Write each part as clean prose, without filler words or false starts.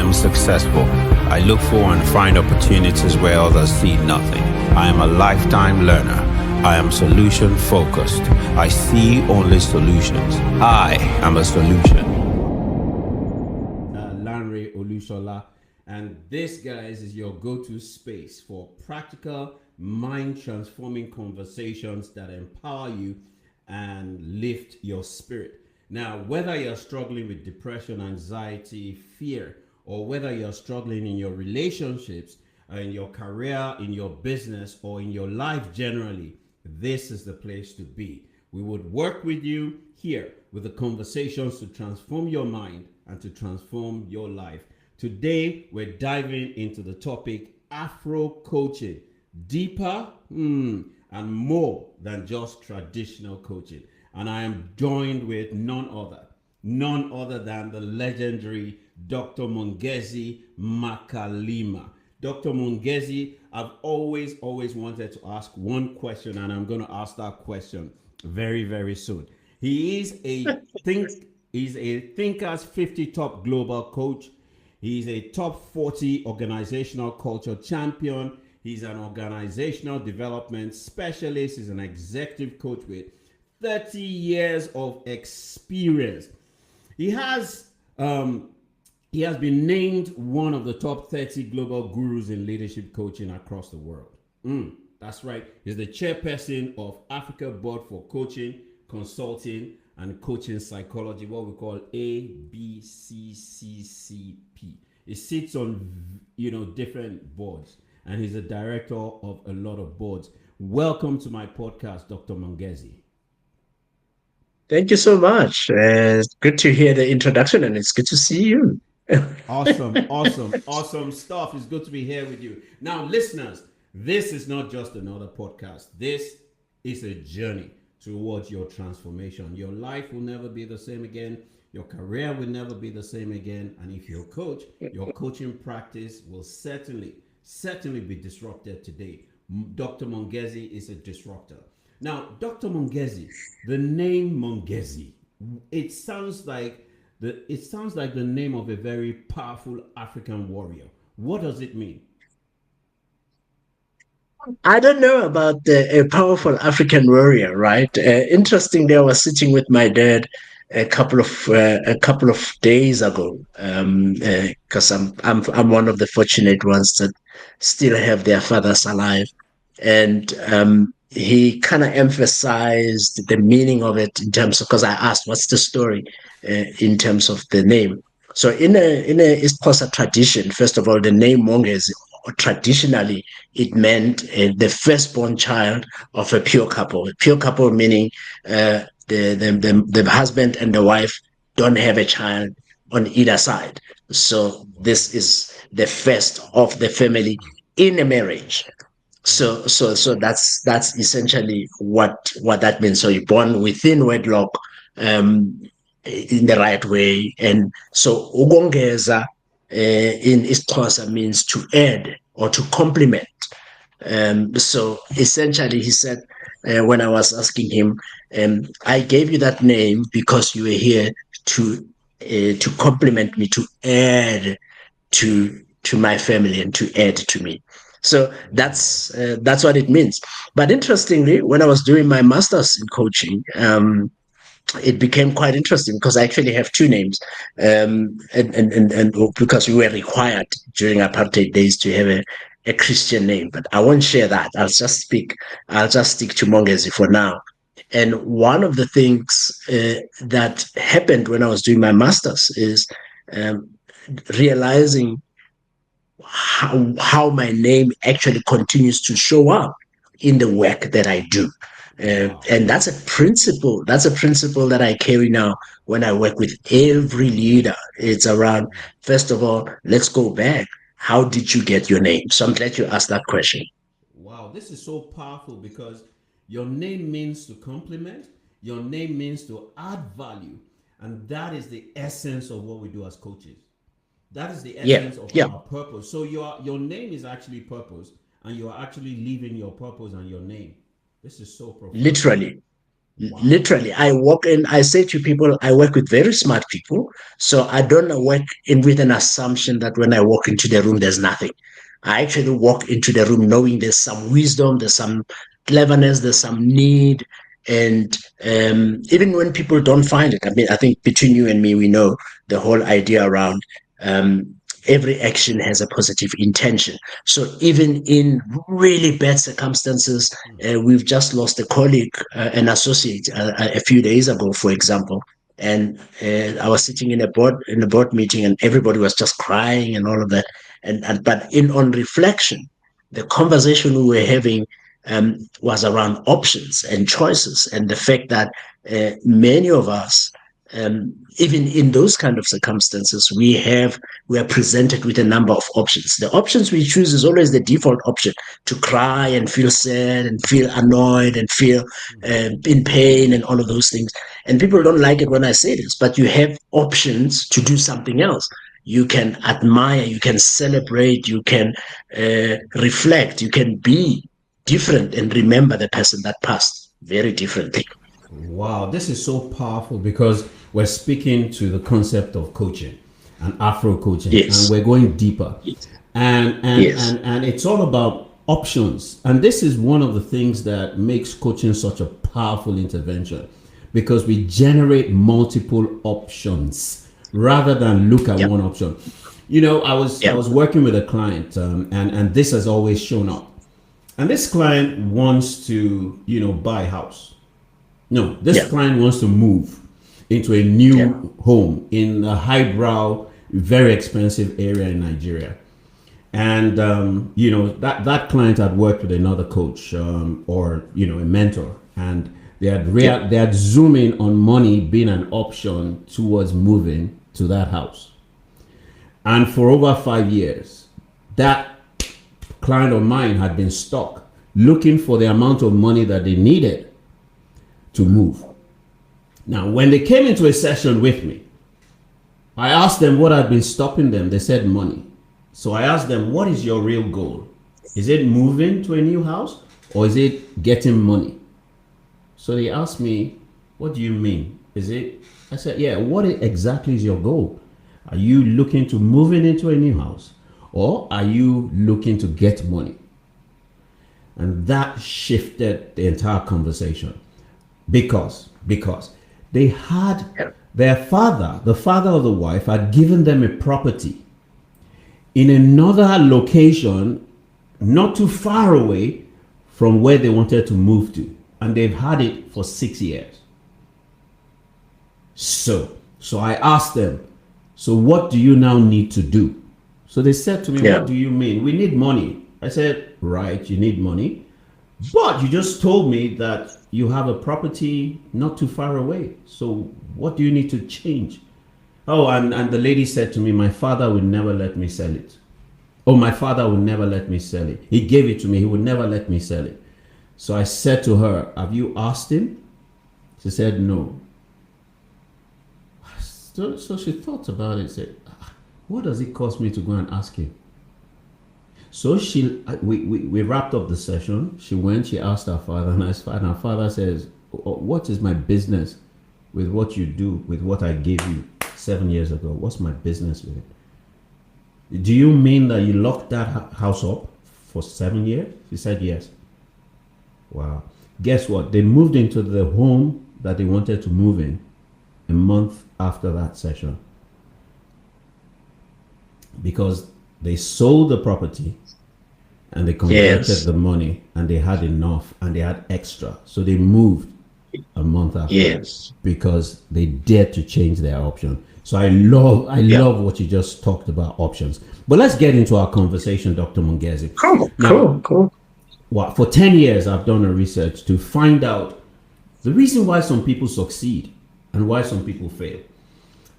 am successful. I look for and find opportunities where others see nothing. I am a lifetime learner. I am solution focused. I see only solutions. I am a solution. Lanre Olusola, and this, guys, is your go-to space for practical, mind-transforming conversations that empower you and lift your spirit. Now, whether you're struggling with depression, anxiety, fear, or whether you're struggling in your relationships, in your career, in your business, or in your life generally, this is the place to be. We would work with you here with the conversations to transform your mind and to transform your life. Today, we're diving into the topic AfroCoaching, deeper and more than just traditional coaching. And I am joined with none other than the legendary Dr. Mongezi Makhalima. Dr. Mongezi, I've always wanted to ask one question, and I'm going to ask that question very, very soon. He is he's a Thinkers 50 top global coach. He's a top 40 organizational culture champion. He's an organizational development specialist. He's an executive coach with 30 years of experience. He has been named one of the top 30 global gurus in leadership coaching across the world. That's right. He's the chairperson of Africa Board for Coaching, Consulting, and Coaching Psychology, what we call ABCCCP. He sits on different boards, and he's a director of a lot of boards. Welcome to my podcast, Dr. Mongezi. Thank you so much. It's good to hear the introduction, and it's good to see you. Awesome stuff. It's good to be here with you. Now, listeners, this is not just another podcast. This is a journey towards your transformation. Your life will never be the same again. Your career will never be the same again. And if you're a coach, your coaching practice will certainly be disrupted today. Dr. Mongezi is a disruptor. Now, Dr. Mongezi, the name Mongezi, it sounds like the name of a very powerful African warrior. What does it mean? I don't know about a powerful African warrior, right? Interestingly, I was sitting with my dad a couple of days ago, because I'm one of the fortunate ones that still have their fathers alive, and he kind of emphasized the meaning of it in terms of, because I asked, what's the story in terms of the name? So in a East Coast tradition, first of all, the name Mongezi, traditionally, it meant the firstborn child of a pure couple. A pure couple meaning the husband and the wife don't have a child on either side. So this is the first of the family in a marriage. So that's essentially what that means. So you're born within wedlock, in the right way. And so Ugongeza in isiXhosa means to add or to complement. So essentially, he said, when I was asking him, I gave you that name because you were here to complement me, to add to my family and to add to me. So that's what it means. But interestingly, when I was doing my master's in coaching, it became quite interesting because I actually have two names, and because we were required during apartheid days to have a Christian name, but I won't share that. I'll just stick to Mongezi for now. And one of the things that happened when I was doing my master's is realizing how my name actually continues to show up in the work that I do. And that's a principle that I carry now when I work with every leader. It's around, first of all, let's go back. How did you get your name? So I'm glad you asked that question. Wow, this is so powerful because your name means to complement, your name means to add value, and that is the essence of what we do as coaches. That is the essence of our purpose. So your name is actually purpose, and you are actually living your purpose and your name. This is so profound. Literally. Literally, I walk in, I say to people, I work with very smart people. So I don't work in with an assumption that when I walk into the room, there's nothing. I actually walk into the room knowing there's some wisdom, there's some cleverness, there's some need. And even when people don't find it, I mean, I think between you and me, we know the whole idea around um, every action has a positive intention. So even in really bad circumstances, we've just lost a colleague, an associate, a few days ago, for example. And I was sitting in a board meeting, and everybody was just crying and all of that. And but in on reflection, the conversation we were having was around options and choices, and the fact that many of us, even in those kind of circumstances, we are presented with a number of options. The options we choose is always the default option: to cry and feel sad and feel annoyed and feel in pain and all of those things. And people don't like it when I say this, but you have options to do something else. You can admire, you can celebrate, you can reflect, you can be different and remember the person that passed very differently. Wow, this is so powerful because we're speaking to the concept of coaching and Afro coaching, and Yes. we're going deeper. Yes. And it's all about options. And this is one of the things that makes coaching such a powerful intervention, because we generate multiple options rather than look at Yep. one option. You know, I Yep. was working with a client, and this has always shown up. And this client wants to, buy a house. No, this Yep. client wants to move into a Yep. new home in a highbrow, very expensive area in Nigeria. And that client had worked with another coach, or a mentor, and Yep. they had zoomed in on money being an option towards moving to that house. And for over 5 years, that client of mine had been stuck looking for the amount of money that they needed to move. Now, when they came into a session with me, I asked them what had been stopping them. They said money. So I asked them, what is your real goal? Is it moving to a new house, or is it getting money? So they asked me, what do you mean? Is it? I said, yeah, what exactly is your goal? Are you looking to moving into a new house, or are you looking to get money? And that shifted the entire conversation, because they had Yep. their father, the father of the wife, had given them a property in another location not too far away from where they wanted to move to, and they've had it for 6 years. So I asked them, so what do you now need to do? So they said to me, what Yeah. do you mean? We need money. I said, right, you need money, but you just told me that you have a property not too far away. So what do you need to change? Oh, and the lady said to me, my father would never let me sell it. Oh, my father would never let me sell it. He gave it to me. He would never let me sell it. So I said to her, have you asked him? She said, no. So she thought about it, said, what does it cost me to go and ask him? So we wrapped up the session. She went, she asked her father, and her father says, what is my business with what you do, with what I gave you 7 years ago? What's my business with it? Do you mean that you locked that house up for 7 years? She said, yes. Wow. Guess what? They moved into the home that they wanted to move in a month after that session, because they sold the property and they converted Yes. the money, and they had enough and they had extra. So they moved a month after, Yes. because they dared to change their option. So I Yeah. love what you just talked about, options. But let's get into our conversation, Dr. Mongezi. Cool. Now, Cool. Cool. for 10 years, I've done a research to find out the reason why some people succeed and why some people fail.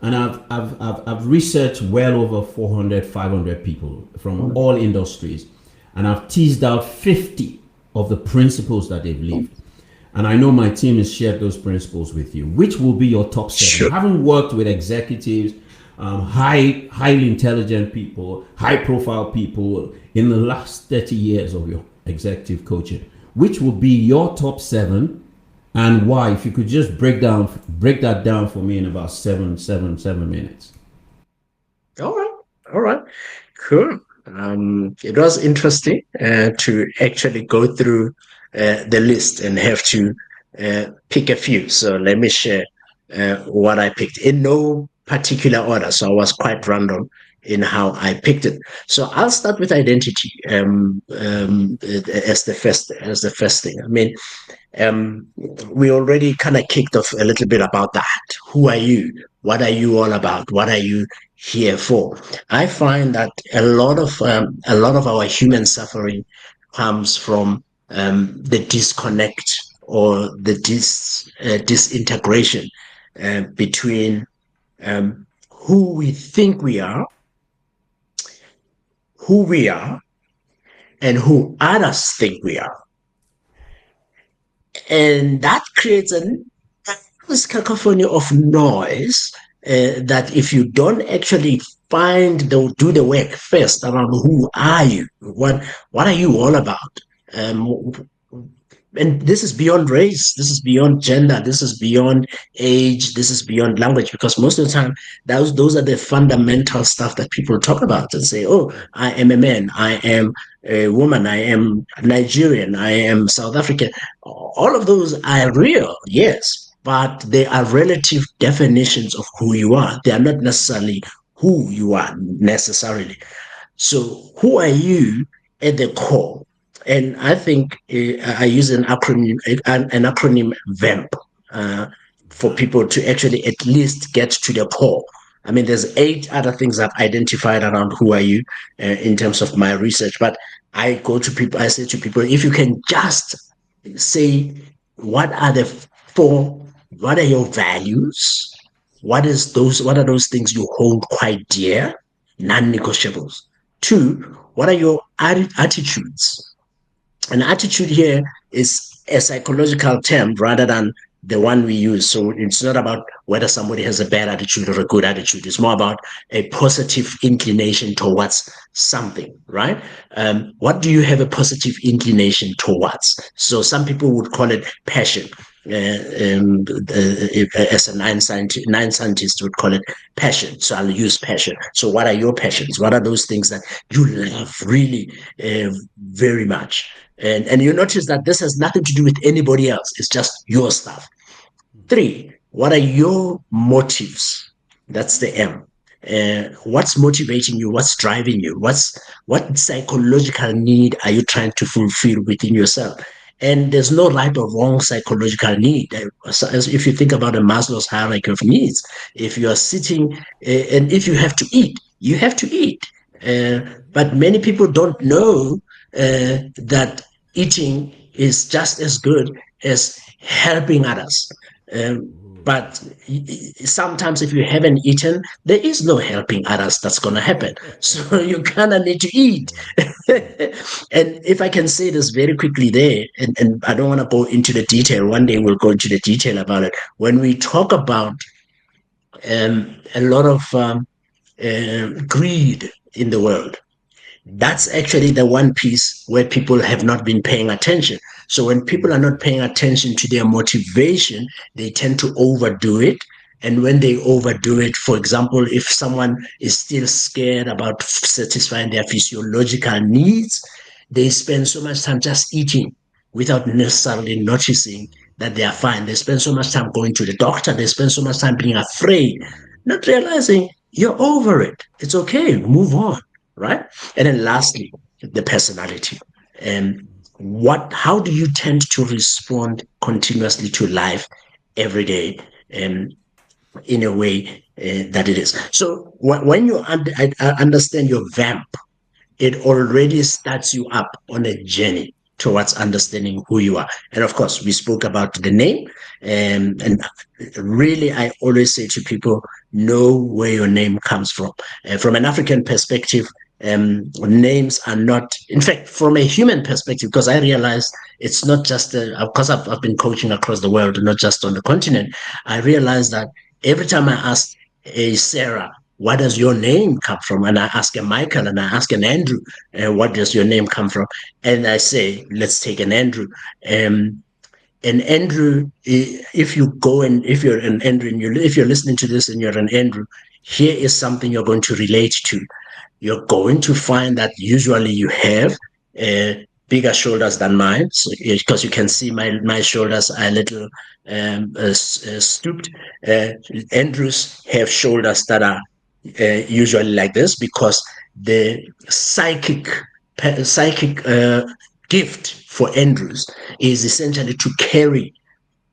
And I've researched well over 400, 500 people from all industries, and I've teased out 50 of the principles that they've lived. And I know my team has shared those principles with you. Which will be your top 7? Sure. Having worked with executives, highly intelligent people, high profile people in the last 30 years of your executive coaching, which will be your top 7 and why? If you could just break that down for me in about 7 minutes. All right, all right, cool. It was interesting to actually go through the list and have to pick a few. So let me share what I picked in no particular order. So I was quite random in how I picked it. So I'll start with identity as the first thing. I mean, um, we already kind of kicked off a little bit about that. Who are you? What are you all about? What are you here for? I find that a lot of our human suffering comes from the disconnect or the disintegration between who we think we are, and who others think we are. And that creates this cacophony of noise that if you don't actually do the work first around who are you, what are you all about, um, and this is beyond race, this is beyond gender, this is beyond age, this is beyond language, because most of the time those are the fundamental stuff that people talk about and say, oh, I am a man, I am a woman, I am Nigerian, I am South African. All of those are real, yes, but they are relative definitions of who you are. They are not necessarily who you are necessarily. So who are you at the core? And I think I use an acronym VAMP, uh, for people to actually at least get to the core. I mean, there's 8 other things I've identified around who are you in terms of my research, but I say to people, if you can just say, what are the 4, what are your values? What are those things you hold quite dear, non-negotiables? 2, what are your attitudes? An attitude here is a psychological term rather than the one we use. So it's not about whether somebody has a bad attitude or a good attitude. It's more about a positive inclination towards something, right? What do you have a positive inclination towards? So some people would call it passion. As a nine scientist would call it passion. So I'll use passion. So what are your passions? What are those things that you love really very much? And you notice that this has nothing to do with anybody else. It's just your stuff. 3, what are your motives? That's the M. What's motivating you? What's driving you? What psychological need are you trying to fulfill within yourself? And there's no right or wrong psychological need. As if you think about the Maslow's hierarchy of needs, if you are sitting and if you have to eat, you have to eat. But many people don't know that eating is just as good as helping others. But sometimes if you haven't eaten, there is no helping others that's going to happen. So you kind of need to eat. And if I can say this very quickly there, and I don't want to go into the detail, one day we'll go into the detail about it. When we talk about a lot of greed in the world, that's actually the one piece where people have not been paying attention. So when people are not paying attention to their motivation, they tend to overdo it. And when they overdo it, for example, if someone is still scared about satisfying their physiological needs, they spend so much time just eating without necessarily noticing that they are fine. They spend so much time going to the doctor. They spend so much time being afraid, not realizing you're over it. It's okay. Move on, right? And then lastly, the personality. And how do you tend to respond continuously to life every day, in a way that it is? So when you understand your vamp, it already starts you up on a journey towards understanding who you are. And of course, we spoke about the name. And really, I always say to people, know where your name comes from. From an African perspective, names are not, in fact, from a human perspective, because I realized it's not just, because I've been coaching across the world, not just on the continent, I realized that every time I ask a Sarah, what does your name come from? And I ask a Michael and I ask an Andrew, what does your name come from? And I say, let's take an Andrew. And Andrew, if you go and if you're an Andrew and if you're listening to this and you're an Andrew, here is something you're going to relate to. You're going to find that usually you have bigger shoulders than mine, so, because you can see my shoulders are a little stooped. Andrews have shoulders that are usually like this because the psychic gift for Andrews is essentially to carry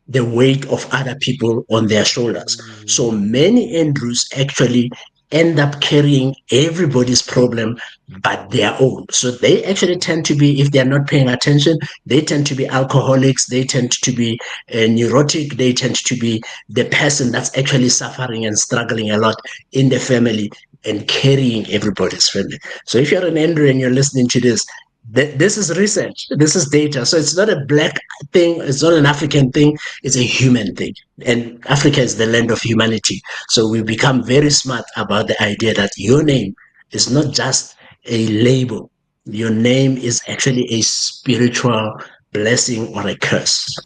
the weight of other people on their shoulders. So Mm. many Andrews actually end up carrying everybody's problem but their own. So they actually tend to be, if they're not paying attention, they tend to be alcoholics, they tend to be neurotic, they tend to be the person that's actually suffering and struggling a lot in the family and carrying everybody's family. So if you're an Andrew and you're listening to this, this is research, this is data. So it's not a black thing, it's not an African thing, it's a human thing. And Africa is the land of humanity. So we become very smart about the idea that your name is not just a label, your name is actually a spiritual blessing or a curse.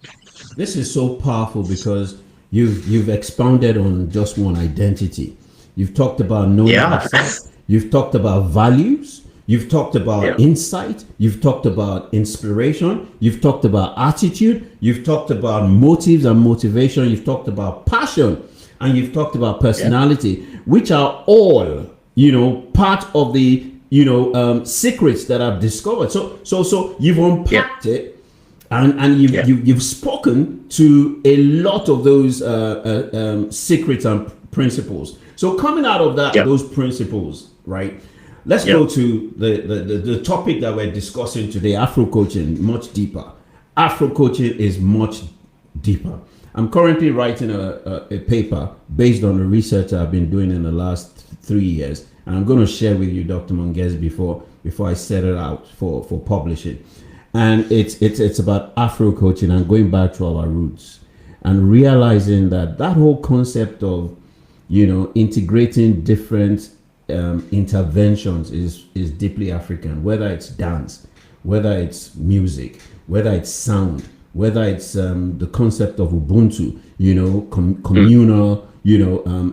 This is so powerful because you've expounded on just one identity. You've talked about knowing Yeah, yourself. You've talked about values. You've talked yeah, about insight. You've talked about inspiration. You've talked about attitude. You've talked about motives and motivation. You've talked about passion, and you've talked about yeah, personality, which are all part of the secrets that I've discovered. So you've yeah, unpacked it, and yeah, you've spoken to a lot of those secrets and principles. So coming out of yeah, those principles, right? Let's yeah, go to the topic that we're discussing today, Afro coaching, much deeper. Afro coaching is much deeper. I'm currently writing a paper based on the research I've been doing in the last 3 years, and I'm going to share with you, Dr. Mongezi, before I set it out for publishing. And it's about Afro coaching and going back to our roots and realizing that whole concept of integrating different interventions is deeply African, whether it's dance, whether it's music, whether it's sound, whether it's the concept of Ubuntu, communal,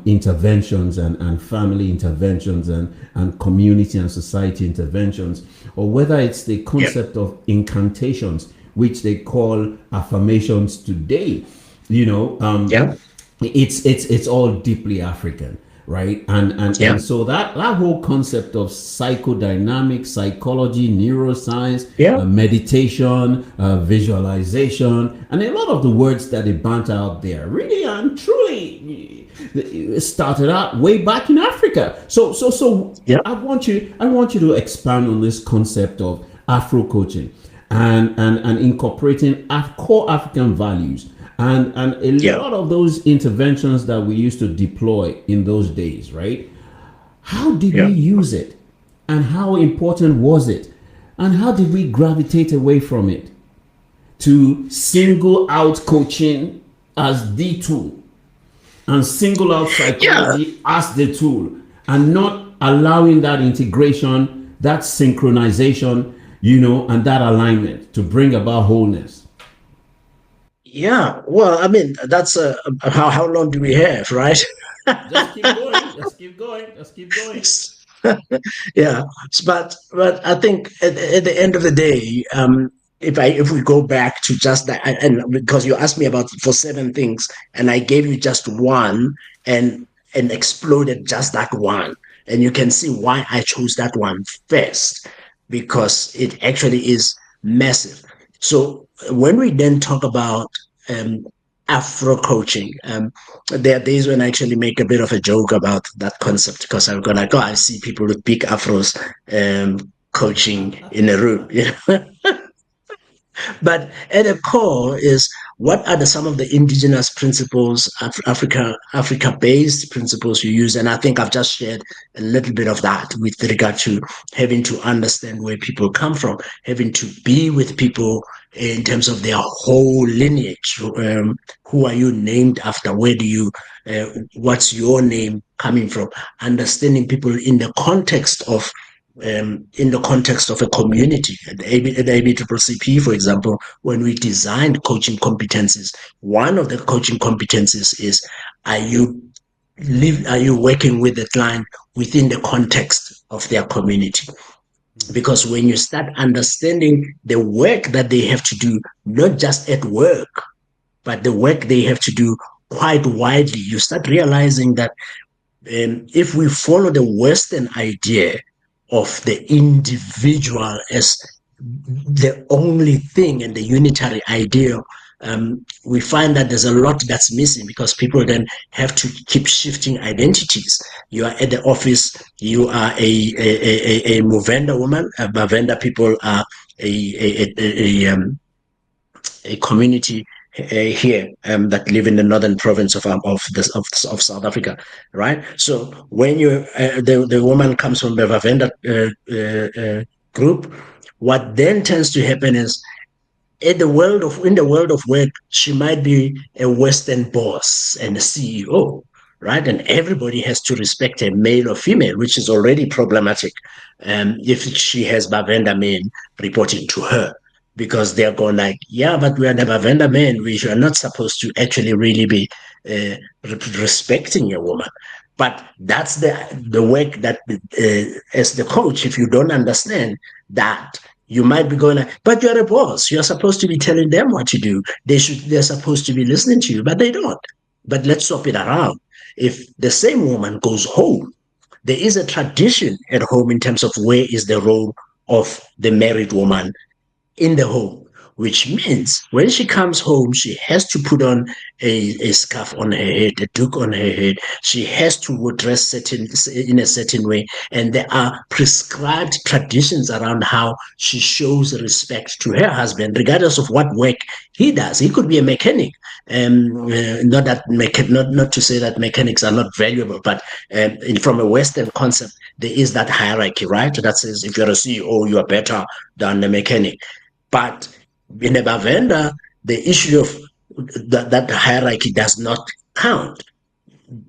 interventions and family interventions and community and society interventions, or whether it's the yeah, concept of incantations, which they call affirmations today. you know um yeah, it's all deeply African, right? And yeah, so that whole concept of psychodynamic psychology, neuroscience, yeah, meditation, visualization, and a lot of the words that they banter out there really and truly started out way back in Africa. So yeah, I want you to expand on this concept of Afro coaching and incorporating core African values and a yeah, lot of those interventions that we used to deploy in those days, right? How did we yeah. use it? And how important was it? And how did we gravitate away from it to single out coaching as the tool and single out Yeah, psychology as the tool and not allowing that integration, that synchronization, and that alignment to bring about wholeness? yeah. Well, I mean, that's how long do we have, right? Just keep going. Just keep going. Just keep going. Yeah, but I think at the end of the day, if we go back to just that, and because you asked me about for 7 things, and I gave you just one, and exploded just that one, and you can see why I chose that one first, because it actually is massive. So when we then talk about um, Afro coaching. There are days when I actually make a bit of a joke about that concept because I'm going like, oh, I see people with big afros coaching in a room. But at the core is what are some of the indigenous principles, Africa based principles you use? And I think I've just shared a little bit of that with regard to having to understand where people come from, having to be with people in terms of their whole lineage. Who are you named after? Where do you, what's your name coming from? Understanding people in the context of in the context of a community. At ABCCP, for example, when we designed coaching competencies, one of the coaching competencies is, are you are you working with the client within the context of their community? Because when you start understanding the work that they have to do, not just at work, but the work they have to do quite widely, you start realizing that if we follow the Western idea of the individual as the only thing and the unitary idea, we find that there's a lot that's missing, because people then have to keep shifting identities. You are at the office, you are a Movenda woman. Movenda people are a community here that live in the northern province of South Africa, right? So when you the woman comes from the Vavenda group, what then tends to happen is, in the world of work, she might be a Western boss and a CEO, right? And everybody has to respect her, male or female, which is already problematic if she has Bavenda men reporting to her, because they're going like, yeah, but we are the Bavenda men. We are not supposed to actually really be respecting a woman. But that's the work that, as the coach, if you don't understand that, you might be going, but you're a boss. You're supposed to be telling them what to do. They're supposed to be listening to you, but they don't. But let's swap it around. If the same woman goes home, there is a tradition at home in terms of where is the role of the married woman in the home, which means when she comes home, she has to put on a scarf on her head, a toque on her head. She has to dress in a certain way. And there are prescribed traditions around how she shows respect to her husband, regardless of what work he does. He could be a mechanic. Not to say that mechanics are not valuable, but from a Western concept, there is that hierarchy, right? That says if you're a CEO, you are better than the mechanic. But in a Bavenda, the issue of that hierarchy does not count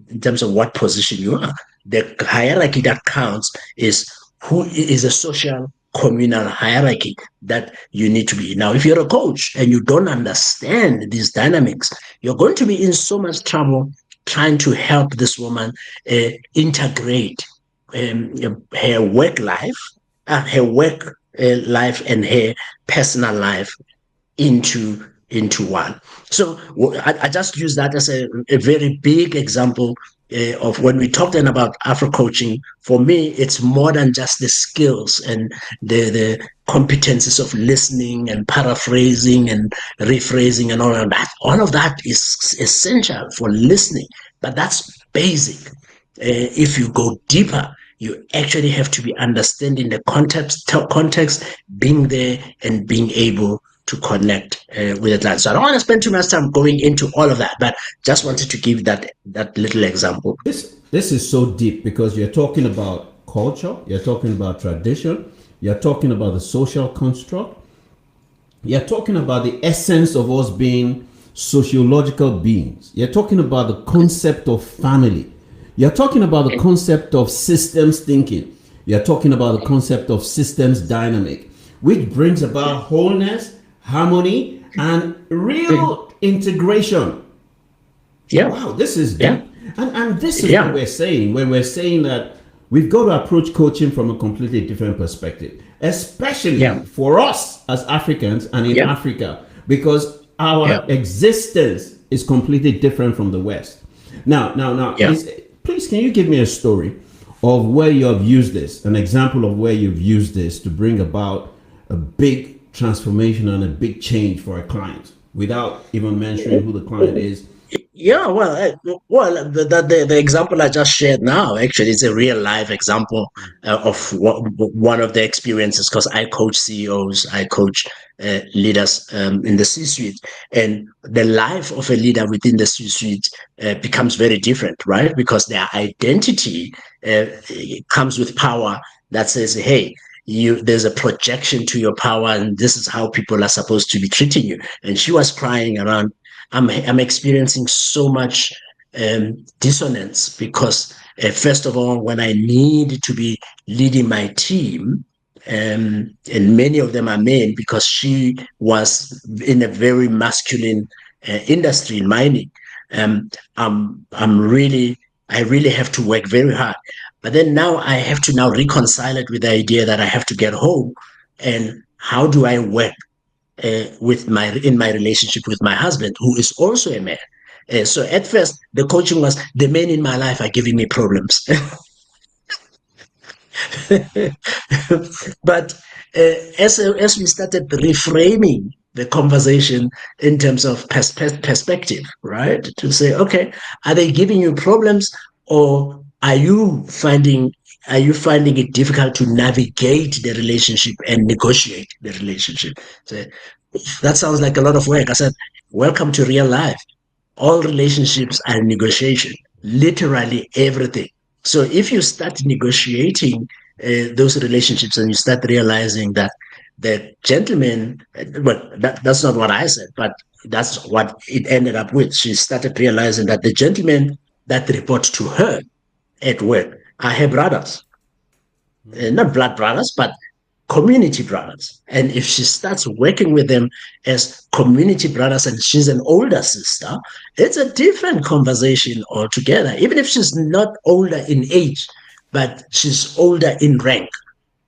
in terms of what position you are. The hierarchy that counts is who is a social communal hierarchy that you need to be. Now, if you're a coach and you don't understand these dynamics, you're going to be in so much trouble trying to help this woman integrate her work life, and her personal life into one. So I just use that as a very big example of when we talk then about Afro coaching. For me, it's more than just the skills and the competencies of listening and paraphrasing and rephrasing and all of that. All of that is essential for listening, but that's basic. If you go deeper, you actually have to be understanding the context, being there, and being able to connect with the client. So I don't want to spend too much time going into all of that, but just wanted to give that little example. This is so deep, because you're talking about culture, you're talking about tradition, you're talking about the social construct, you're talking about the essence of us being sociological beings, you're talking about the concept of family, you're talking about the concept of systems thinking, you're talking about the concept of systems dynamic, which brings about wholeness, harmony, and real integration. Yeah. Wow, this is deep. Yeah. And this is what we're saying when we're saying that we've got to approach coaching from a completely different perspective, especially for us as Africans and in Africa, because our existence is completely different from the West. Now, please, can you give me a story of where you have used this, an example of where you've used this to bring about a big transformation and a big change for a client, without even mentioning who the client is? Yeah, the example I just shared now actually is a real life example of one of the experiences, because I coach CEOs, I coach leaders in the C-suite, and the life of a leader within the C-suite becomes very different, right? Because their identity comes with power that says, hey, there's a projection to your power, and this is how people are supposed to be treating you. And she was crying around, I'm experiencing so much dissonance because, first of all, when I need to be leading my team, and many of them are men because she was in a very masculine industry in mining. I really have to work very hard. But then now I have to now reconcile it with the idea that I have to get home, and how do I work in my relationship with my husband, who is also a man. So at first, the coaching was the men in my life are giving me problems. But as we started reframing the conversation in terms of perspective, right? To say, okay, are they giving you problems, or are you finding it difficult to navigate the relationship and negotiate the relationship? So that sounds like a lot of work. I said, welcome to real life. All relationships are negotiation, literally everything. So if you start negotiating those relationships and you start realizing that the gentleman, but that's not what I said, but that's what it ended up with. She started realizing that the gentlemen that report to her at work are her brothers, not blood brothers, but community brothers. And if she starts working with them as community brothers and she's an older sister, it's a different conversation altogether. Even if she's not older in age, but she's older in rank.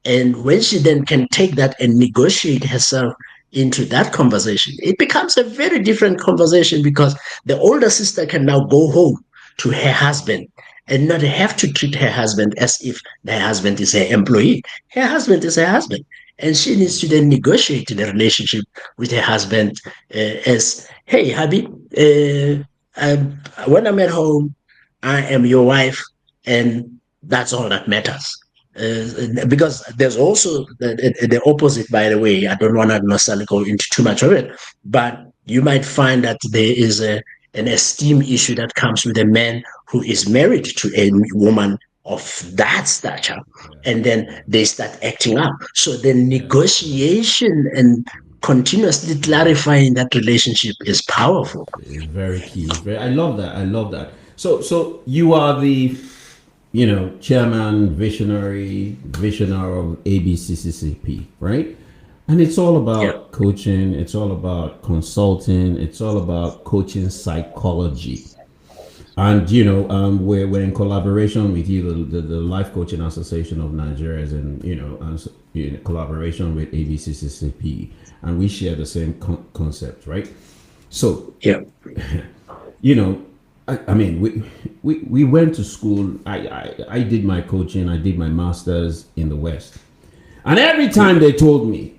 And when she then can take that and negotiate herself into that conversation, it becomes a very different conversation because the older sister can now go home to her husband and not have to treat her husband as if her husband is her employee. Her husband is her husband. And she needs to then negotiate the relationship with her husband as, hey, hubby, when I'm at home, I am your wife, and that's all that matters. Because there's also the opposite, by the way. I don't want to necessarily go into too much of it, but you might find that there is an esteem issue that comes with a man who is married to a woman of that stature, and then they start acting up. So the negotiation and continuously clarifying that relationship is powerful. It's very key. I love that. I love that. So you are the, chairman, visionary of ABCCCP, right? And it's all about coaching. It's all about consulting. It's all about coaching psychology. And we're in collaboration with you, the Life Coaching Association of Nigeria, and in collaboration with ABCCCP, and we share the same concept, right? So I mean, we went to school. I did my coaching. I did my master's in the West, and every time they told me,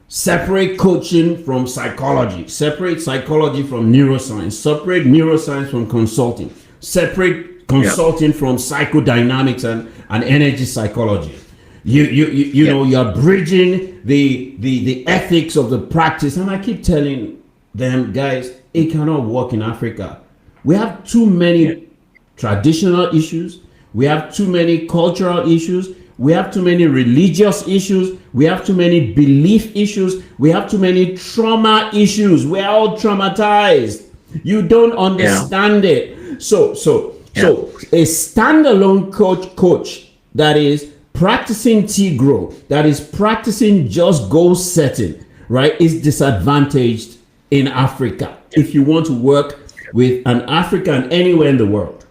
separate coaching from psychology, separate psychology from neuroscience, separate neuroscience from consulting, separate consulting from psychodynamics and energy psychology. You know, you're bridging the ethics of the practice. And I keep telling them, guys, it cannot work in Africa. We have too many traditional issues. We have too many cultural issues. We have too many religious issues. We have too many belief issues. We have too many trauma issues. We're all traumatized. You don't understand it. So a standalone coach that is practicing T-grow, that is practicing just goal setting, right, is disadvantaged in Africa if you want to work with an African anywhere in the world.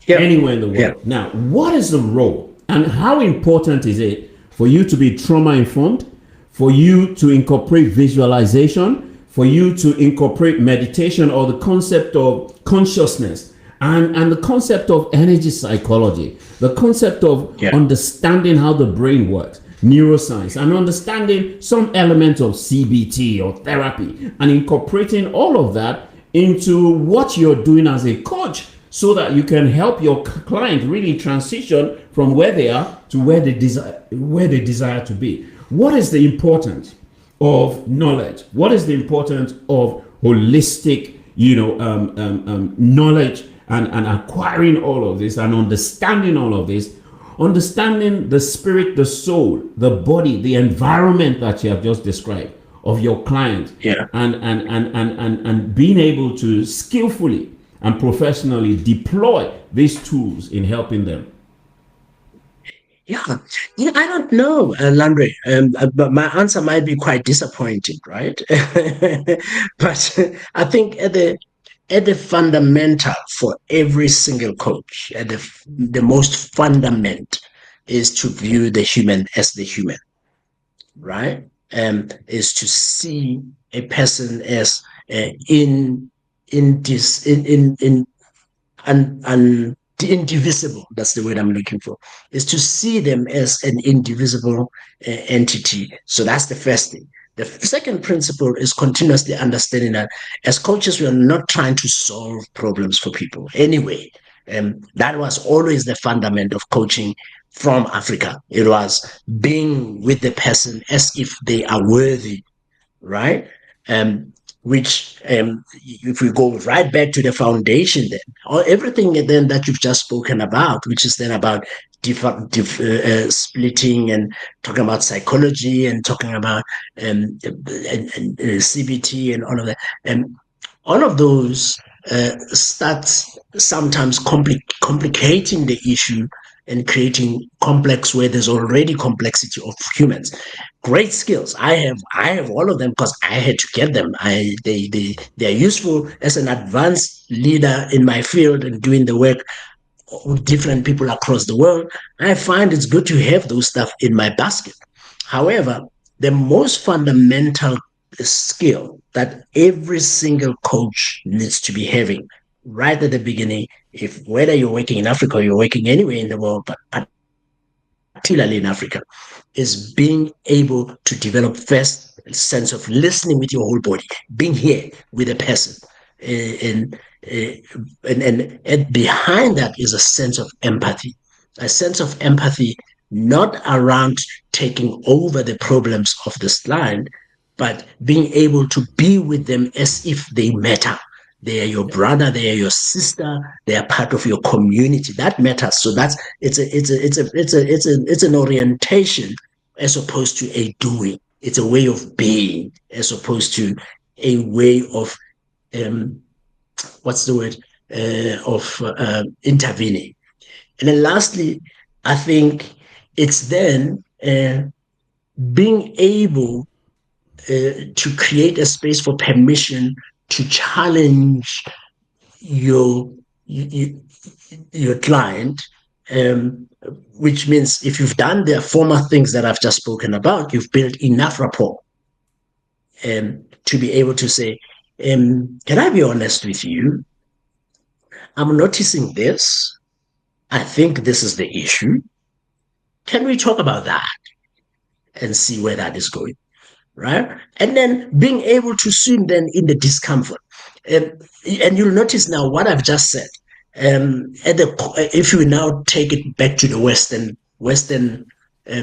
Anywhere in the world. Now, what is the role and how important is it for you to be trauma informed, for you to incorporate visualization, for you to incorporate meditation or the concept of consciousness and the concept of energy psychology, the concept of understanding how the brain works, neuroscience, and understanding some element of CBT or therapy, and incorporating all of that into what you're doing as a coach so that you can help your client really transition from where they are to where they desire to be. What is the importance of knowledge? What is the importance of holistic, knowledge and acquiring all of this and understanding all of this, understanding the spirit, the soul, the body, the environment that you have just described of your client, and being able to skillfully and professionally deploy these tools in helping them? Yeah, I don't know, Lanre, but my answer might be quite disappointing, right? But I think at the fundamental for every single coach, at the most fundament is to view the human as the human, right? Is to see a person as in this in and the indivisible, that's the word I'm looking for, is to see them as an indivisible entity. So that's the first thing. The second principle is continuously understanding that as coaches, we are not trying to solve problems for people anyway. That was always the fundament of coaching from Africa. It was being with the person as if they are worthy, right? Which, if we go right back to the foundation, then everything then that you've just spoken about, which is then about splitting and talking about psychology and talking about CBT and all of that, and all of those starts sometimes complicating the issue and creating complex where there's already complexity of humans. Great skills. I have all of them because I had to get them. They're useful as an advanced leader in my field and doing the work with different people across the world. I find it's good to have those stuff in my basket. However, the most fundamental skill that every single coach needs to be having right at the beginning, if whether you're working in Africa or you're working anywhere in the world, but particularly in Africa, is being able to develop first a sense of listening with your whole body, being here with a person. And, and behind that is a sense of empathy, not around taking over the problems of this land, but being able to be with them as if they matter. They are your brother, they are your sister, they are part of your community. That matters. So that's it's an orientation as opposed to a doing. It's a way of being as opposed to a way of what's the word of intervening. And then lastly, I think it's then being able to create a space for permission to challenge your your client, which means if you've done the former things that I've just spoken about, you've built enough rapport to be able to say, can I be honest with you? I'm noticing this. I think this is the issue. Can we talk about that and see where that is going? Right? And then being able to swim then in the discomfort. And you'll notice now what I've just said. If you now take it back to the Western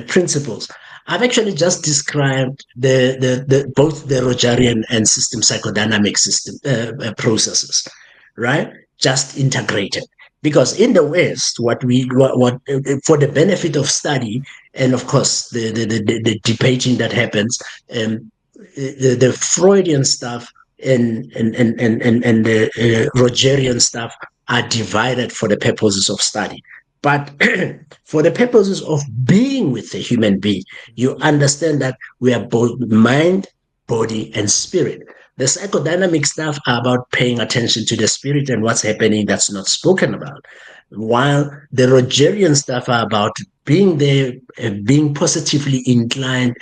principles, I've actually just described the both the Rogerian and system psychodynamic system processes, right? Just integrated. Because in the West, what for the benefit of study, and of course the debating that happens, the Freudian stuff and the Rogerian stuff are divided for the purposes of study. But for the purposes of being with a human being, you understand that we are both mind, body, and spirit. The psychodynamic stuff are about paying attention to the spirit and what's happening that's not spoken about. While the Rogerian stuff are about being there, being positively inclined,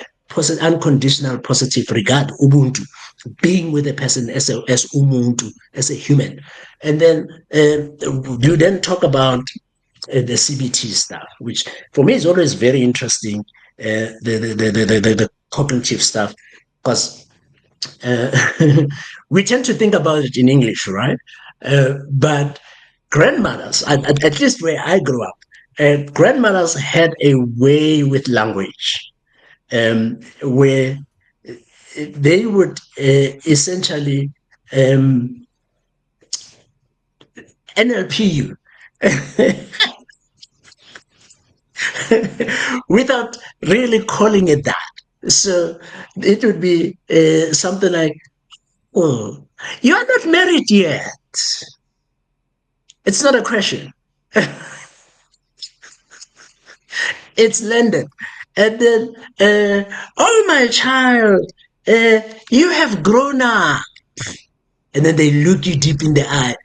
unconditional positive regard, Ubuntu, being with a person as Umuntu, as a human. And then you then talk about the CBT stuff, which for me is always very interesting, the cognitive stuff, because we tend to think about it in English, right? But grandmothers, at least where I grew up, grandmothers had a way with language where they would essentially NLP you without really calling it that. So it would be something like, oh, you are not married yet. It's not a question. It's London. And then, oh, my child, you have grown up. And then they look you deep in the eye.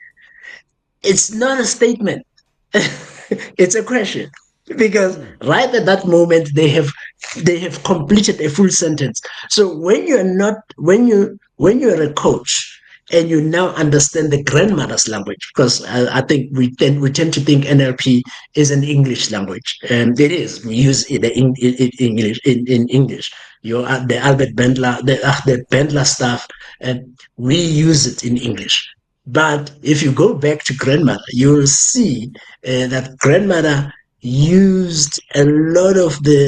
It's not a statement. It's a question, because Hmm. right at that moment they have completed a full sentence. So when you're a coach and you now understand the grandmother's language, because I think we tend to think NLP is an English language, and it is. We use it in English, in English. The Albert Bandler, the Bandler stuff, and we use it in English. But if you go back to grandmother, you'll see that grandmother used a lot of the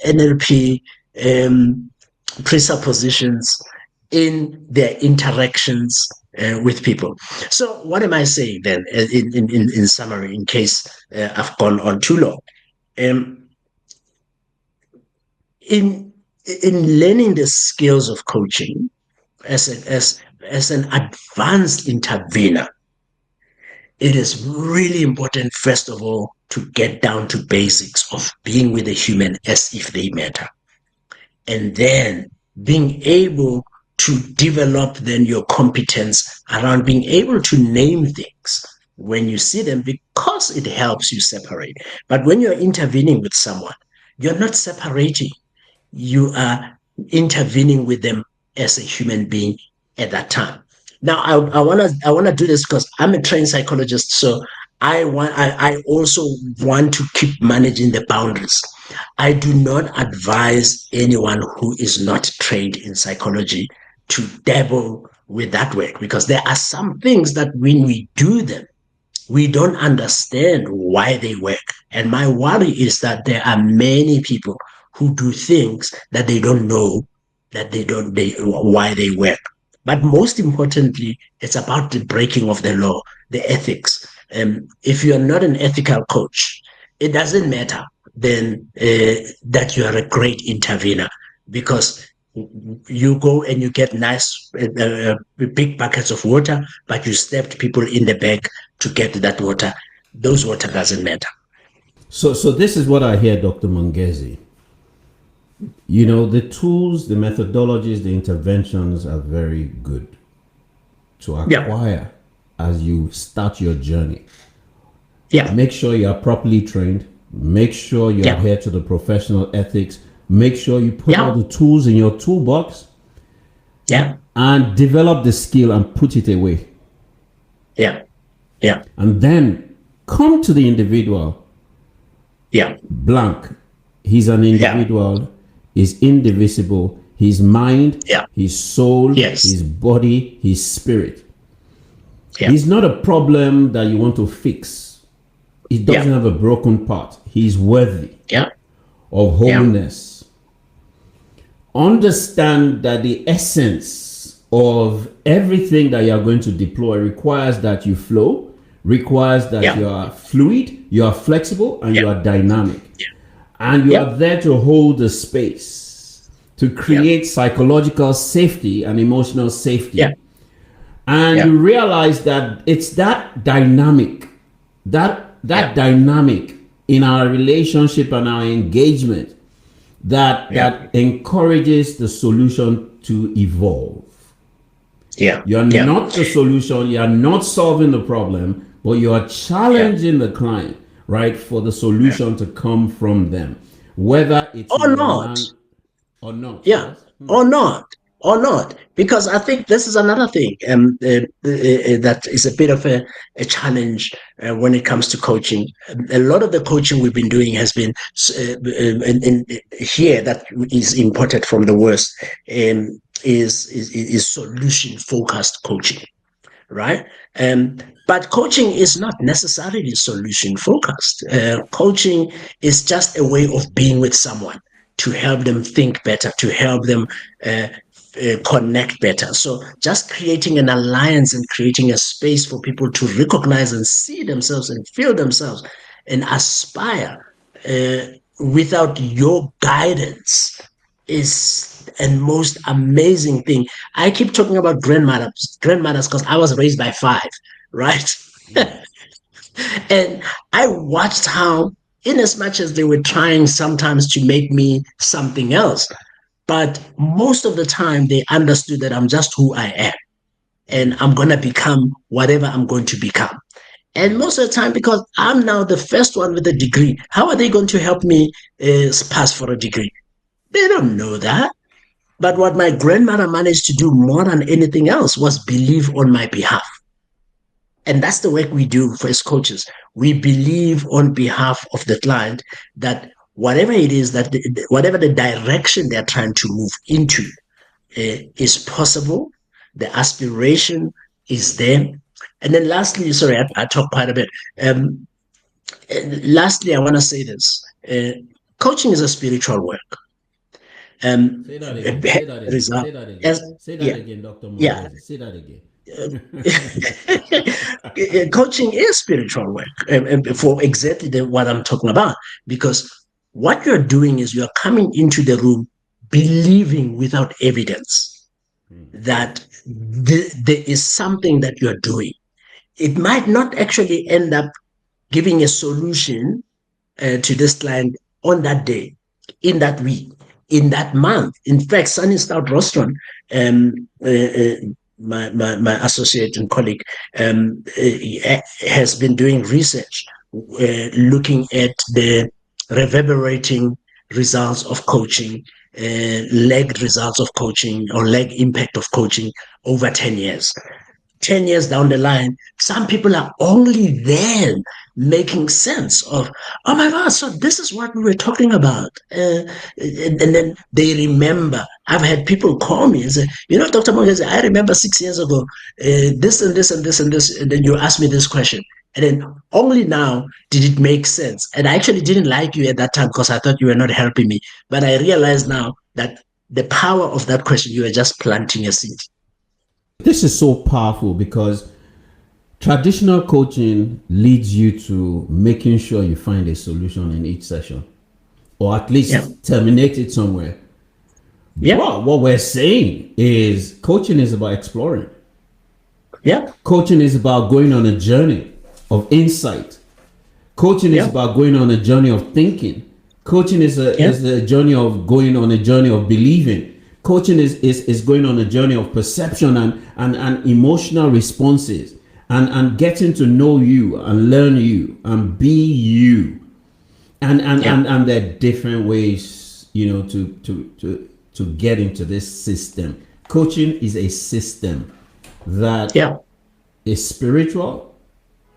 NLP um, presuppositions in their interactions with people. So, what am I saying then, in summary, in case I've gone on too long? Um, in learning the skills of coaching as an advanced intervener, it is really important, first of all, to get down to basics of being with a human as if they matter. And then being able to develop then your competence around being able to name things when you see them, because it helps you separate. But when you're intervening with someone, you're not separating, you are intervening with them as a human being at that time. Now, I wanna do this because I'm a trained psychologist, so I also want to keep managing the boundaries. I do not advise anyone who is not trained in psychology to dabble with that work, because there are some things that when we do them, we don't understand why they work. And my worry is that there are many people who do things that they don't know that they why they work. But most importantly, it's about the breaking of the law, the ethics. If you are not an ethical coach, it doesn't matter then that you are a great intervener, because you go and you get nice big buckets of water, but you stepped people in the back to get that water. Those water doesn't matter. So this is what I hear, Dr. Mongezi. The tools, the methodologies, the interventions are very good to Yeah, acquire as you start your journey. yeah, Make sure you are properly trained. Make sure you yeah, adhere to the professional ethics. Make sure you put all yeah, the tools in your toolbox yeah, and develop the skill and put it away. yeah, yeah, And then come to the individual yeah, blank. He's an yeah, individual, he's indivisible. His mind, yeah, his soul, yes, his body, his spirit. yeah, He's not a problem that you want to fix. He doesn't yeah, have a broken part. He's worthy yeah, of yeah, wholeness. Understand that the essence of everything that you are going to deploy requires that you flow, requires that yeah, you are fluid, you are flexible, and yeah, you are dynamic. And you yeah, are there to hold the space, to yeah, create psychological safety and emotional yeah, safety. And yeah, you realize that it's that dynamic, that yeah, dynamic in our relationship and our engagement yeah, that encourages the solution to evolve. yeah, You're yeah, not the solution, you're not solving the problem, but you are yeah, challenging the client, right, for the yeah. solution to come from them, whether it's in Or your not. land or not. Yeah, Yes. or not, or not, because I think this is another thing that is a bit of a challenge when it comes to coaching. A lot of the coaching we've been doing has been here that is imported from the West, is solution focused coaching, right? Um, but coaching is not necessarily solution focused. Coaching is just a way of being with someone to help them think better, to help them uh, connect better. So just creating an alliance and creating a space for people to recognize and see themselves and feel themselves and aspire without your guidance is and most amazing thing. I keep talking about grandmothers because I was raised by five, right? And I watched how, in as much as they were trying sometimes to make me something else, but most of the time they understood that I'm just who I am and I'm going to become whatever I'm going to become. And most of the time, because I'm now the first one with a degree, how are they going to help me pass for a degree? They don't know that. But what my grandmother managed to do more than anything else was believe on my behalf. And that's the work we do for as coaches. We believe on behalf of the client that whatever it is that whatever the direction they're trying to move into is possible. The aspiration is there. And then lastly, sorry, I talk quite a bit. Lastly, I want to say this. Coaching is a spiritual work. Say that again. Say that again. Result, Say that again. as, Say that yeah, again, Dr. yeah. Mongezi. Say that again. Coaching is spiritual work for exactly what I'm talking about. Because what you're doing is you're coming into the room believing without evidence that there is something that you're doing. It might not actually end up giving a solution to this client on that day, in that week, in that month. In fact, Sunny Stout Rostron, um, my associate and colleague, has been doing research looking at the reverberating results of coaching, lagged results of coaching or lag impact of coaching over 10 years. 10 years down the line, some people are only then making sense of, oh my God, so this is what we were talking about. And then they remember. I've had people call me and say, Dr. Mongezi, I remember 6 years ago, this and this and this and this. And then you asked me this question. And then only now did it make sense. And I actually didn't like you at that time because I thought you were not helping me. But I realized now that the power of that question, you were just planting a seed. This is so powerful because traditional coaching leads you to making sure you find a solution in each session or at least Yeah. terminate it somewhere. Yeah. But what we're saying is coaching is about exploring. Yeah. Coaching is about going on a journey of insight. Coaching is Yeah. about going on a journey of thinking. Coaching is a journey of going on a journey of believing. Coaching is going on a journey of perception and emotional responses and getting to know you and learn you and be you. And there are different ways, to get into this system. Coaching is a system that is spiritual.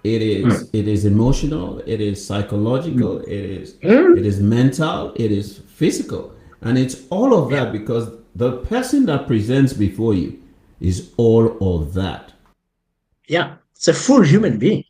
It is emotional, it is psychological, it is mental, it is physical. And it's all of that because the person that presents before you is all of that. Yeah, it's a full human being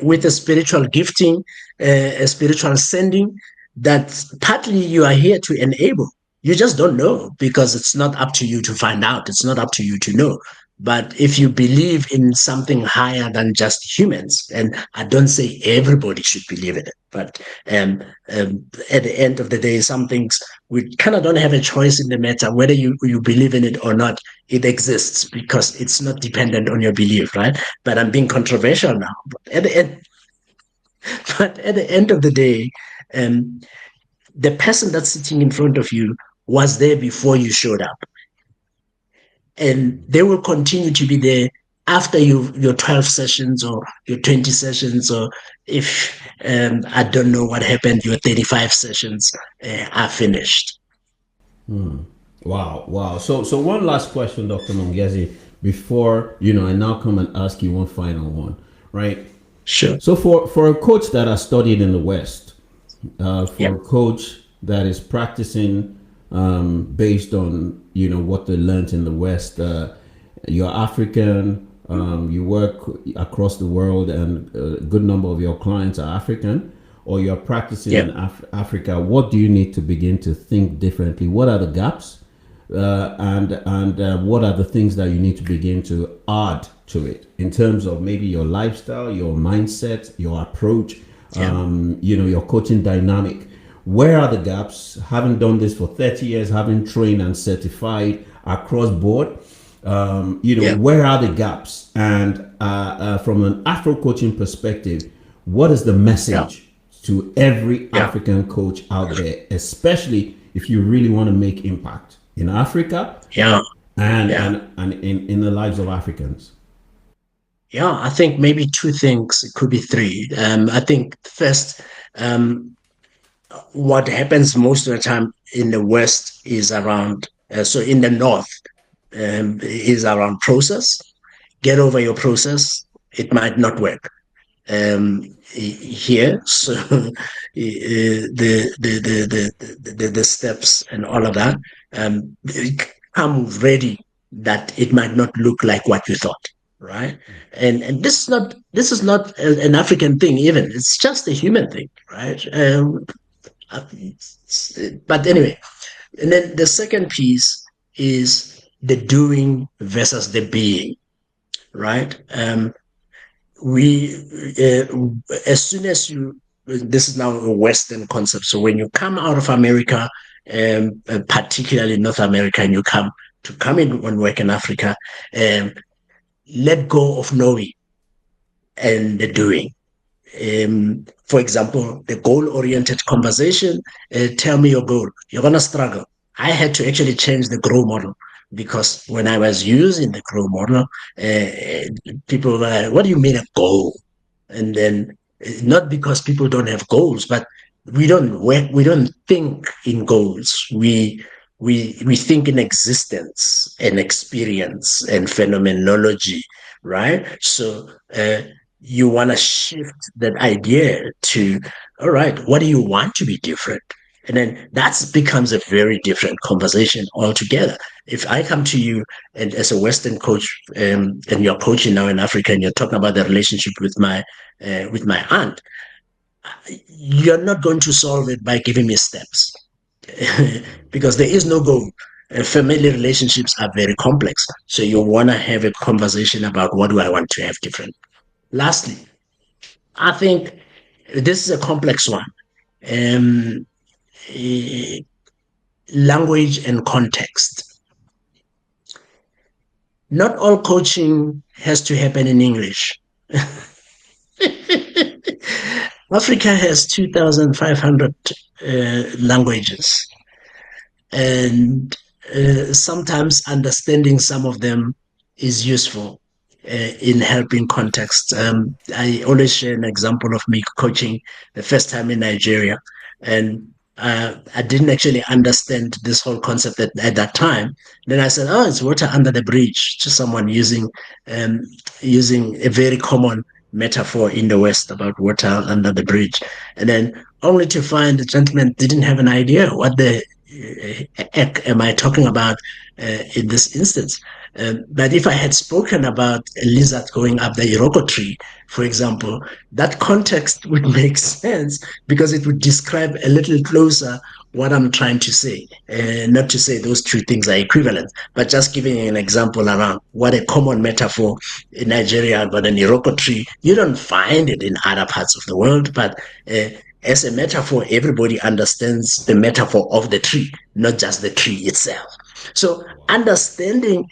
with a spiritual gifting, a spiritual sending that partly you are here to enable. You just don't know because it's not up to you to find out. It's not up to you to know. But if you believe in something higher than just humans, and I don't say everybody should believe in it, but at the end of the day, some things we kind of don't have a choice in the matter whether you believe in it or not. It exists because it's not dependent on your belief, right? But I'm being controversial now. But at the end of the day, the person that's sitting in front of you was there before you showed up. And they will continue to be there after your 12 sessions or your 20 sessions, or if I don't know what happened, your 35 sessions are finished. Wow. So one last question, Dr. Mongezi, before I now come and ask you one final one, right? Sure. So for a coach that has studied in the West, for a coach that is practicing based on what they learned in the West, you're African, you work across the world, and a good number of your clients are African, or you're practicing in Africa. What do you need to begin to think differently? What are the gaps, and what are the things that you need to begin to add to it in terms of maybe your lifestyle, your mindset, your approach, your coaching dynamic? Where are the gaps? Having done this for 30 years, having trained and certified across board, where are the gaps? And from an Afro coaching perspective, what is the message to every Yeah. African coach out there, especially if you really want to make impact in Africa Yeah. and Yeah. in the lives of Africans? Yeah, I think maybe two things. It could be three. I think first, what happens most of the time in the West is around, so in the North, is around process. Get over your process. It might not work. Here, so the steps and all of that come ready that it might not look like what you thought, right? And this is not an African thing even. It's just a human thing, right? But anyway, and then the second piece is the doing versus the being, right? We as soon as you, this is now a Western concept, so when you come out of America, particularly North America, and you come in and work in Africa, um, let go of knowing and the doing. For example, the goal-oriented conversation, tell me your goal. You're going to struggle. I had to actually change the grow model because when I was using the grow model, people were like, what do you mean a goal? And then not because people don't have goals, but we don't think in goals. We think in existence and experience and phenomenology, right? So you want to shift that idea to, all right, what do you want to be different? And then that becomes a very different conversation altogether. If I come to you and as a Western coach, and you're coaching now in Africa, and you're talking about the relationship with my aunt, you're not going to solve it by giving me steps because there is no goal. Family relationships are very complex, so you want to have a conversation about what do I want to have different. Lastly, I think this is a complex one. Um, eh, Language and context. Not all coaching has to happen in English. Africa has 2,500 languages, and sometimes understanding some of them is useful in helping context. I always share an example of me coaching the first time in Nigeria, and I didn't actually understand this whole concept at that time. Then I said, "Oh, it's water under the bridge," to someone um, using a very common metaphor in the West about water under the bridge, and then only to find the gentleman didn't have an idea what the heck am I talking about in this instance. But if I had spoken about a lizard going up the Iroko tree, for example, that context would make sense because it would describe a little closer what I'm trying to say. Not to say those two things are equivalent, but just giving an example around what a common metaphor in Nigeria about an Iroko tree. You don't find it in other parts of the world, but as a metaphor, everybody understands the metaphor of the tree, not just the tree itself. So understanding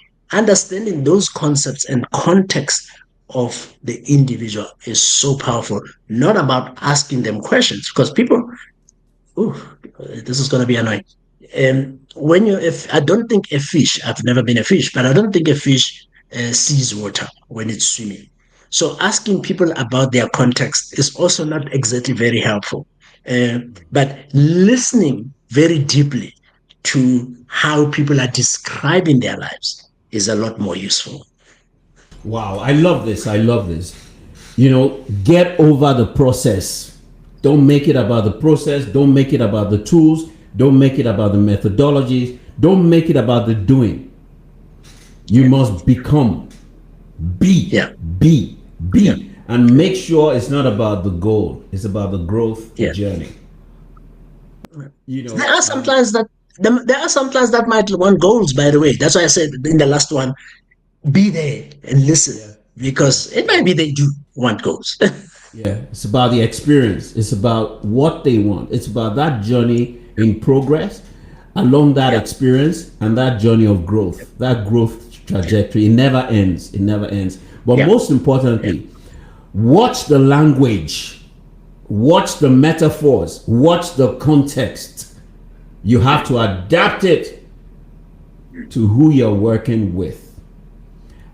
those concepts and context of the individual is so powerful. Not about asking them questions, because people, ooh, this is going to be annoying. When you, if I don't think a fish, I've never been a fish, but I don't think a fish sees water when it's swimming. So asking people about their context is also not exactly very helpful. But listening very deeply to how people are describing their lives is a lot more useful. Wow, I love this. I love this. You know, get over the process. Don't make it about the process. Don't make it about the tools. Don't make it about the methodologies. Don't make it about the doing. You must become. Be. Yeah. Be. Be. Yeah. And make sure it's not about the goal. It's about the growth journey. You know, There are some clients that might want goals, by the way. That's why I said in the last one, be there and listen, because it might be they do want goals. yeah, it's about the experience. It's about what they want. It's about that journey in progress along that experience and that journey of growth, that growth trajectory. It never ends. It never ends. But most importantly, watch the language watch the metaphors, watch the context. You have to adapt it to who you're working with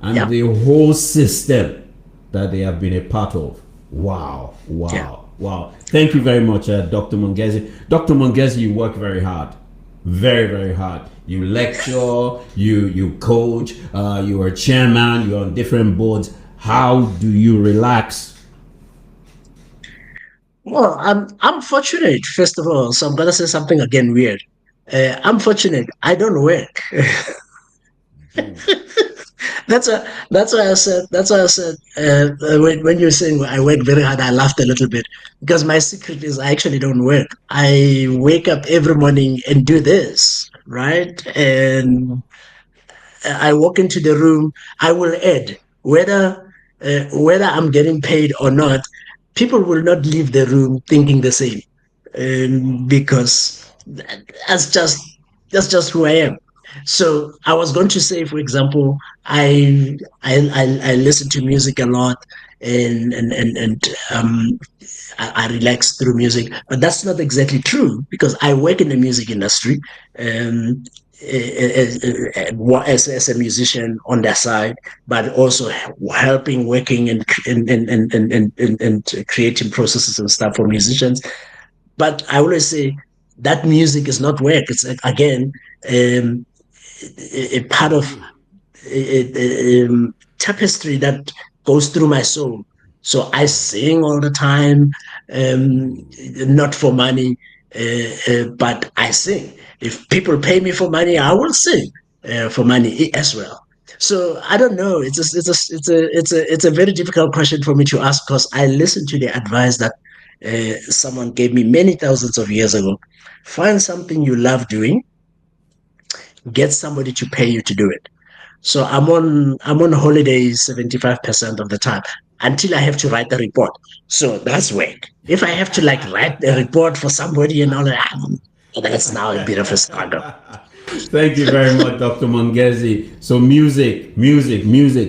and the whole system that they have been a part of. Wow. Wow. Thank you very much, Dr. Mongezi. Dr. Mongezi, you work very hard. Very, very hard. You lecture, you coach, you are chairman, you're on different boards. How do you relax? Well, I'm fortunate, first of all. So I'm gonna say something again weird. I'm fortunate. I don't work. That's why I said. When you're saying I work very hard, I laughed a little bit because my secret is I actually don't work. I wake up every morning and do this, right? And I walk into the room. I will add whether I'm getting paid or not. People will not leave the room thinking the same, because that's just who I am. So I was going to say, for example, I listen to music a lot, and I relax through music, but that's not exactly true because I work in the music industry, um, as a musician on that side, but also helping working and creating processes and stuff for musicians. But I always say that music is not work. It's again um, a part of a tapestry that goes through my soul. So I sing all the time, not for money, but I sing. If people pay me for money, I will sing for money as well. So I don't know. It's a very difficult question for me to ask because I listen to the advice that someone gave me many thousands of years ago. Find something you love doing, get somebody to pay you to do it. So I'm on holidays 75% of the time until I have to write a report. So that's work. If I have to like write a report for somebody and all that, that's now a bit of a struggle. Thank you very much, Dr. Mongezi. So music,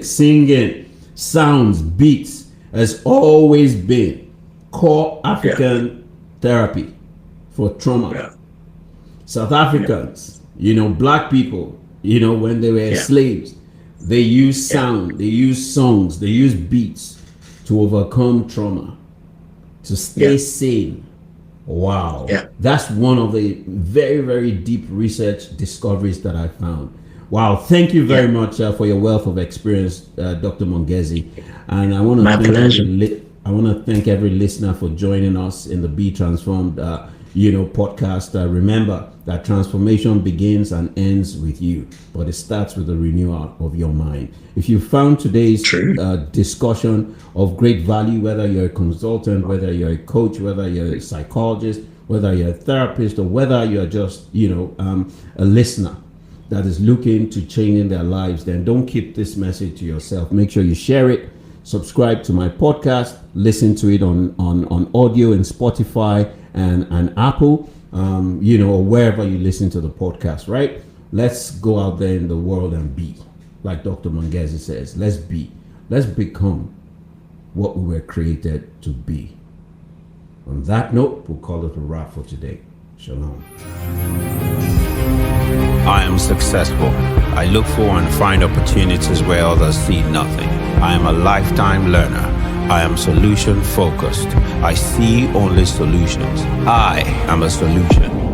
singing, sounds, beats has always been core African therapy for trauma. Yeah. South Africans, black people, when they were slaves, they used sound, they used songs, they used beats to overcome trauma, to stay sane. Wow. Yeah. That's one of the very, very deep research discoveries that I found. Wow. Thank you very much for your wealth of experience, Dr. Mongezi. And I want to thank every listener for joining us in the Be Transformed podcast. Remember that transformation begins and ends with you, but it starts with the renewal of your mind. If you found today's discussion of great value, whether you're a consultant, whether you're a coach, whether you're a psychologist, whether you're a therapist, or whether you're just a listener that is looking to changing their lives, then don't keep this message to yourself. Make sure you share it. Subscribe to my podcast. Listen to it on audio in Spotify and Apple, or wherever you listen to the podcast, right? Let's go out there in the world and be, like Dr. Mongezi says, let's become what we were created to be. On that note, we'll call it a wrap for today. Shalom. I am successful. I look for and find opportunities where others see nothing. I am a lifetime learner. I am solution focused. I see only solutions. I am a solution.